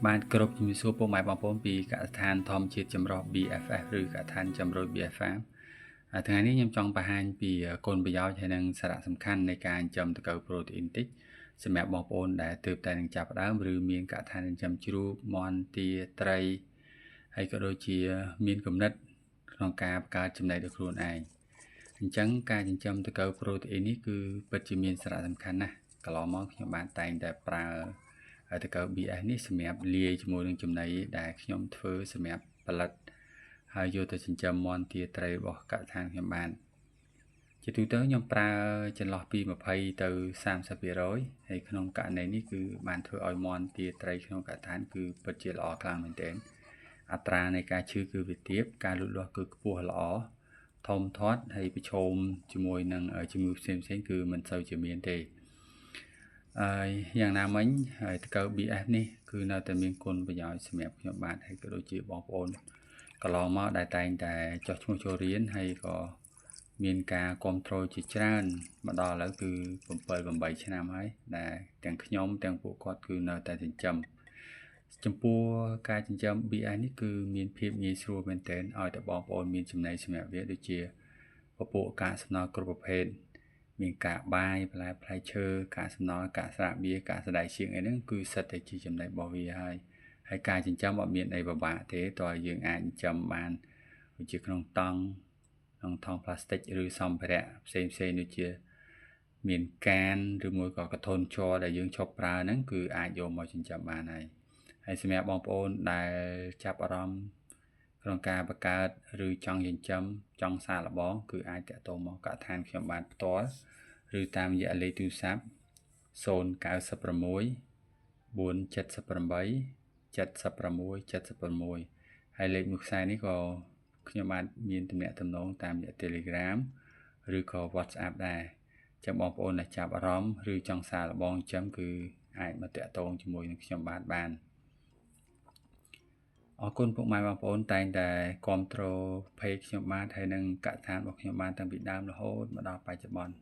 បានគ្រប់ជំរាបសួរពុកម៉ែបងប្អូនពីកសិដ្ឋានធម្មជាតិចម្រុះ BFF ឬកសិដ្ឋានចម្រុះ BFF ថ្ងៃនេះខ្ញុំចង់បង្ហាញពីគុណប្រយោជន៍ហើយនិងសារៈសំខាន់នៃការចិញ្ចឹមតកៅប្រូតេអ៊ីនតិចសម្រាប់បងប្អូនដែលទើបតែនឹងចាប់ផ្ដើមឬមានកសិដ្ឋានចិញ្ចឹមជ្រូកមាន់ទាត្រីហើយក៏ដូចជាមានគំនិតក្នុងការបង្កើតចំណីដល់ខ្លួនឯងអញ្ចឹងការចិញ្ចឹមតកៅប្រូតេអ៊ីននេះគឺពិតជាមានសារៈសំខាន់ណាស់កន្លងមកខ្ញុំបានតែងតែប្រើតកៅ BS នេះសម្រាប់លាយជាមួយនឹងចំណីដែលខ្ញុំធ្វើសម្រាប់ផលិតហើយយកទៅចិញ្ចឹមមាន់ទាត្រីរបស់កសិដ្ឋានខ្ញុំបានជាទូទៅខ្ញុំប្រើចន្លោះពី20ទៅ30% ហើយក្នុងករណីនេះគឺបានធ្វើឲ្យមាន់ទាត្រីក្នុងកសិដ្ឋានគឺពិតជាល្អខ្លាំងមែនទែនអត្រានៃការឈឺគឺវាទាបការលូតលាស់គឺខ្ពស់ល្អធំធាត់ហើយប្រឈមជាមួយនឹងជំងឺផ្សេងៗគឺមិនសូវជាមានទេយ៉ាងណាមិញហើយតកៅ BS នេះគឺនៅតែមានគុណប្រយោជន៍សម្រាប់ខ្ញុំបាទហើយក៏ដូចជាបងប្អូនកន្លងមកដែលតែងតែចោះឈ្មោះចូលរៀនហើយក៏មានការគ្រប់គ្រងជាច្រើនមកដល់ឥឡូវគឺ7-8 ឆ្នាំហើយដែលទាំងខ្ញុំទាំងពួកគាត់គឺនៅតែចិញ្ចឹមចំពោះការចិញ្ចឹម BS នេះគឺមានភាពងាយស្រួលមែនទែនឲ្យតែបងប្អូនមានចំណីសម្រាប់វាដូចជាពពួកកាកសំណល់គ្រប់ប្រភេទមានកាកបាយបន្លែផ្លែឈើកាកសំណល់កាកស្រាបៀរកាកសណ្តែកសៀងអីហ្នឹងគឺសិតតែជាចំណីរបស់វាហើយការចិញ្ចឹមអត់មានអីពិបាកទេតើយើងអាចចិញ្ចឹមបានដូចជាក្នុងតង់ក្នុងថង់ប្លាស្ទិកឬសម្ភារៈផ្សេងដូចជាមានកានឬមួយក៏កធនជ័រដែលយើងឈប់ប្រើហ្នឹងគឺអាចយកមកចិញ្ចឹមបានហើយសម្រាប់បងប្អូនដែលចាប់អារម្មណ៍ក្នុងការបង្កើតឬចង់ចិញ្ចឹមចង់សាកល្បងគឺអាចតាក់ទងមកកសិដ្ឋានខ្ញុំបានផ្ទាល់ឬតាមរយៈលេខទូរស័ព្ទ096 478 76 ហើយលេខមួយខ្សែនេះក៏ខ្ញុំបានមានទំនាក់ទំនងតាមរយៈ Telegram ឬក៏ WhatsApp ដែរចឹងបងប្អូនដែលចាប់អារម្មណ៍ឬចង់សាកល្បងចិញ្ចឹមគឺអាចមកតាក់ទងជាមួយនឹងខ្ញុំបានអរគុណពុកម៉ែបងប្អូនតែងតែគាំទ្រ page ខ្ញុំបានហើយនឹងកសិដ្ឋានរបស់ខ្ញុំបានតាំងពីដើមរហូតមកដល់បច្ចុប្បន្ន